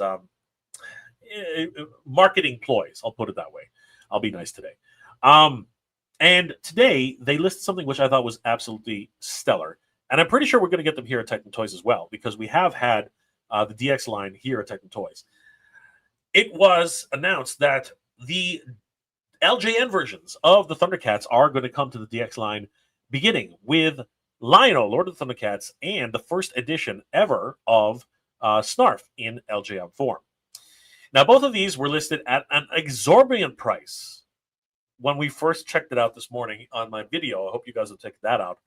marketing ploys. I'll put it that way. I'll be nice today. And today they listed something which I thought was absolutely stellar. And I'm pretty sure we're going to get them here at Titan Toys as well, because we have had the DX line here at Titan Toys. It was announced that the LJN versions of the Thundercats are going to come to the DX line beginning with Lion-O, Lord of the Thundercats, and the first edition ever of Snarf in LJM form. Now, both of these were listed at an exorbitant price when we first checked it out this morning on my video. I hope you guys will check that out.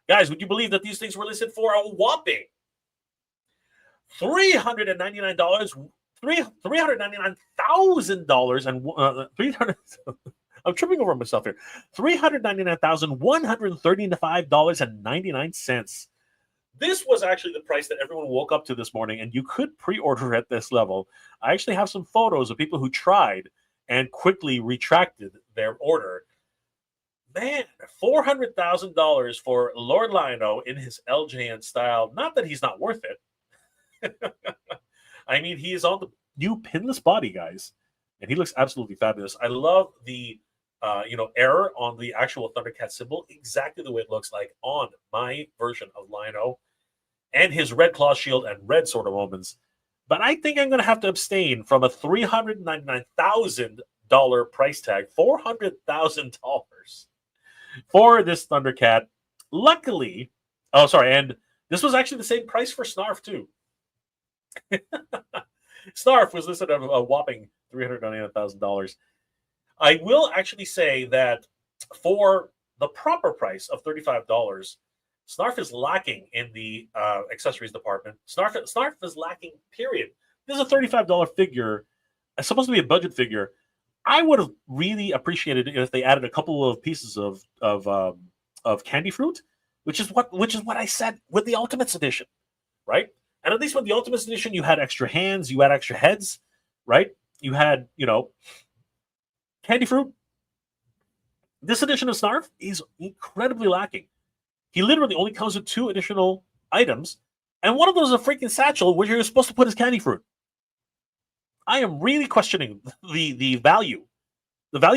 Guys, would you believe that these things were listed for a whopping $399, $399,000 and $300. I'm tripping over myself here. $399,135.99. This was actually the price that everyone woke up to this morning, and you could pre-order at this level. I actually have some photos of people who tried and quickly retracted their order. Man, $400,000 for Lord Lion-O in his LJN style. Not that he's not worth it. I mean, he is on the new pinless body, guys, and he looks absolutely fabulous. I love the error on the actual Thundercat symbol, exactly the way it looks like on my version of Lion-O, and his red claw shield and red sword of omens. But I think I'm going to have to abstain from a $399,000 price tag, $400,000 for this Thundercat. Luckily, and this was actually the same price for Snarf too. Snarf was listed at a whopping $399,000. I will actually say that for the proper price of $35, Snarf is lacking in the accessories department. Snarf is lacking, period. This is a $35 figure. It's supposed to be a budget figure. I would have really appreciated it if they added a couple of pieces of candy fruit, which is what I said with the Ultimates edition, right? And at least with the Ultimates edition, you had extra hands, you had extra heads, right? You had, candy fruit. This edition of Snarf is incredibly lacking. He literally only comes with 2 additional items, and one of those is a freaking satchel where you're supposed to put his candy fruit. I am really questioning the value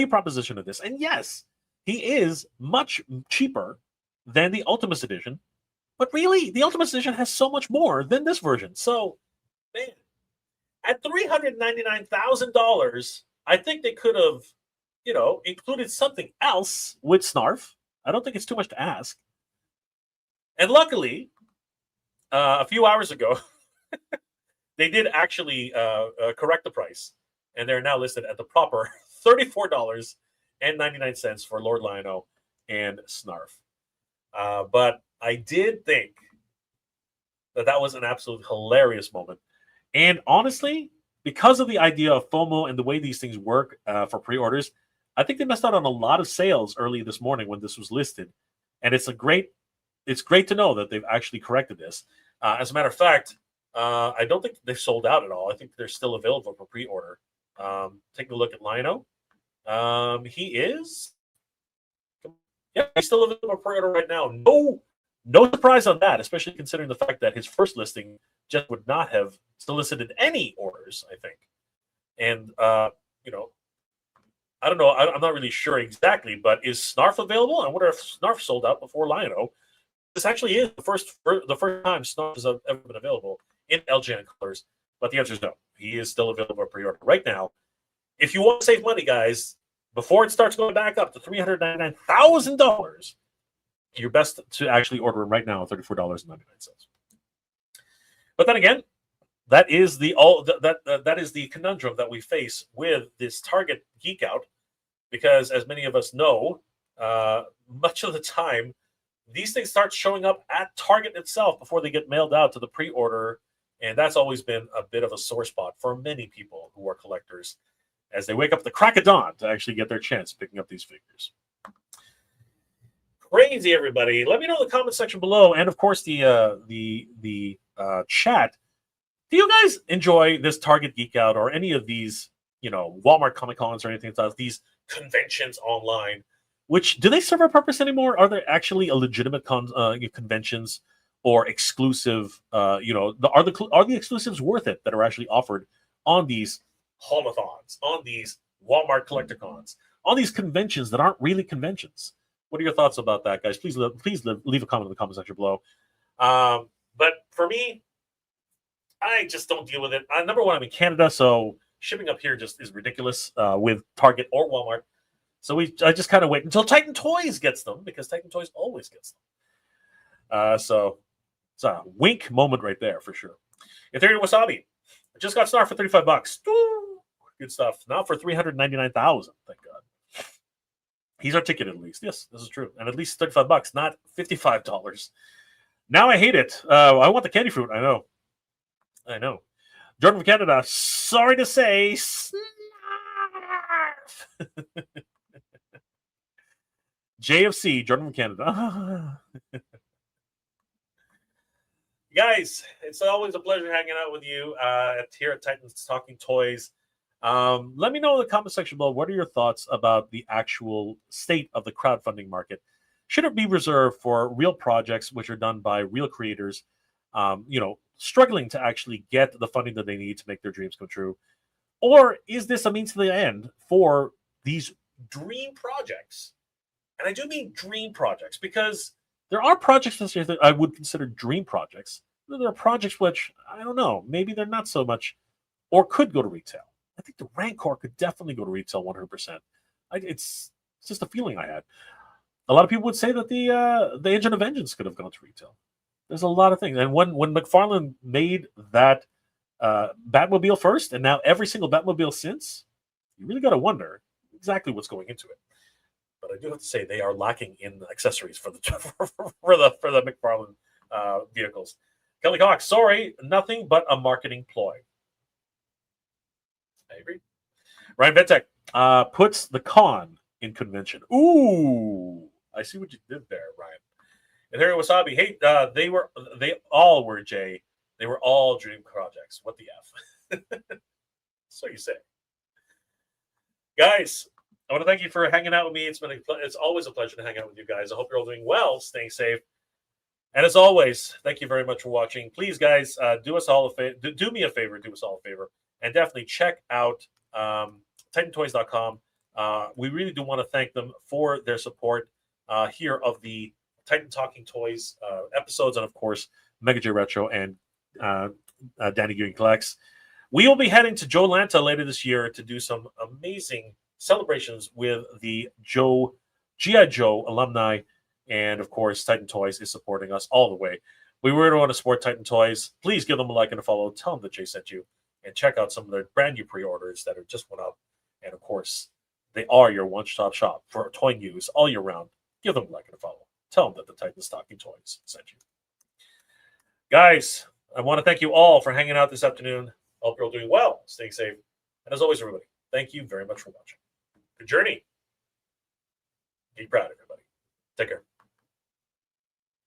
proposition of this. And yes, he is much cheaper than the Ultimates edition, but really, the Ultimates edition has so much more than this version. So, man, at $399,000, I think they could have, included something else with Snarf. I don't think it's too much to ask. And luckily, a few hours ago, they did actually correct the price, and they're now listed at the proper $34.99 for Lord Lion-O and Snarf. But I did think that was an absolute hilarious moment. And honestly, because of the idea of FOMO and the way these things work for pre-orders, I think they missed out on a lot of sales early this morning when this was listed. And it's great to know that they've actually corrected this. As a matter of fact, I don't think they've sold out at all. I think they're still available for pre-order. Taking a look at Lion-O. He's still available for pre-order right now. No surprise on that, especially considering the fact that his first listing just would not have solicited any orders, I think. And, I don't know. I'm not really sure exactly, but is Snarf available? I wonder if Snarf sold out before Lion-O. This actually is the first time Snarf has ever been available in LJN colors, but the answer is no. He is still available for pre-order right now. If you want to save money, guys, before it starts going back up to $399,000, you're best to actually order him right now at $34.99. But then again, that is the conundrum that we face with this Target Geek Out, because as many of us know, much of the time these things start showing up at Target itself before they get mailed out to the pre-order, and that's always been a bit of a sore spot for many people who are collectors as they wake up at the crack of dawn to actually get their chance picking up these figures. Crazy, everybody. Let me know in the comment section below, and of course the chat. Do you guys enjoy this Target Geek Out or any of these, Walmart Comic Cons or anything like these conventions online? Do they serve a purpose anymore? Are there actually a legitimate conventions or exclusive? Are the exclusives worth it that are actually offered on these holothons, on these Walmart collector-cons, on these conventions that aren't really conventions? What are your thoughts about that, guys? Please leave a comment in the comment section below. But for me, I just don't deal with it. Number one, I'm in Canada, so shipping up here just is ridiculous with Target or Walmart. So I just kind of wait until Titan Toys gets them, because Titan Toys always gets them. So it's a wink moment right there for sure. Ethereum Wasabi. I just got Star for $35. Woo! Good stuff. Now for $399,000. Thank God. He's articulated at least. Yes, this is true. And at least $35, not $55. Now I hate it. I want the candy fruit. I know. Jordan from Canada. Sorry to say, snarf. JFC, Jordan from Canada. Guys, it's always a pleasure hanging out with you here at Titans Talking Toys. Let me know in the comment section below, what are your thoughts about the actual state of the crowdfunding market? Should it be reserved for real projects which are done by real creators, struggling to actually get the funding that they need to make their dreams come true? Or is this a means to the end for these dream projects? And I do mean dream projects, because there are projects that I would consider dream projects. There are projects which, I don't know, maybe they're not so much, or could go to retail. I think the Rancor could definitely go to retail 100%. It's just a feeling I had. A lot of people would say that the Engine of Vengeance could have gone to retail. There's a lot of things. And when McFarlane made that Batmobile first, and now every single Batmobile since, you really got to wonder exactly what's going into it. But I do have to say, they are lacking in accessories for the for the McFarlane vehicles. Kelly Cox, sorry, nothing but a marketing ploy. I agree. Ryan Ventek puts the con in convention. Ooh, I see what you did there, Ryan. And Harry Wasabi, hey, they all were, Jay. They were all dream projects. What the F? So you say. Guys, I want to thank you for hanging out with me. It's always a pleasure to hang out with you guys. I hope you're all doing well, staying safe. And as always, thank you very much for watching. Please, guys, do us all a favor. Do me a favor. Do us all a favor. And definitely check out TitanToys.com. We really do want to thank them for their support here of the Titan Talking Toys episodes, and of course, Mega J Retro and Danny Green Collects. We will be heading to Joe Lanta later this year to do some amazing celebrations with the G.I. Joe alumni, and of course, Titan Toys is supporting us all the way. We really want to support Titan Toys. Please give them a like and a follow. Tell them that Jay sent you, and check out some of their brand new pre-orders that are just went up. And of course, they are your one-stop shop for toy news all year round. Give them a like and a follow. Tell them that the Titan Talking Toys sent you. Guys, I want to thank you all for hanging out this afternoon. I hope you're all doing well, staying safe. And as always, everybody, thank you very much for watching. Good journey. Be proud, everybody. Take care.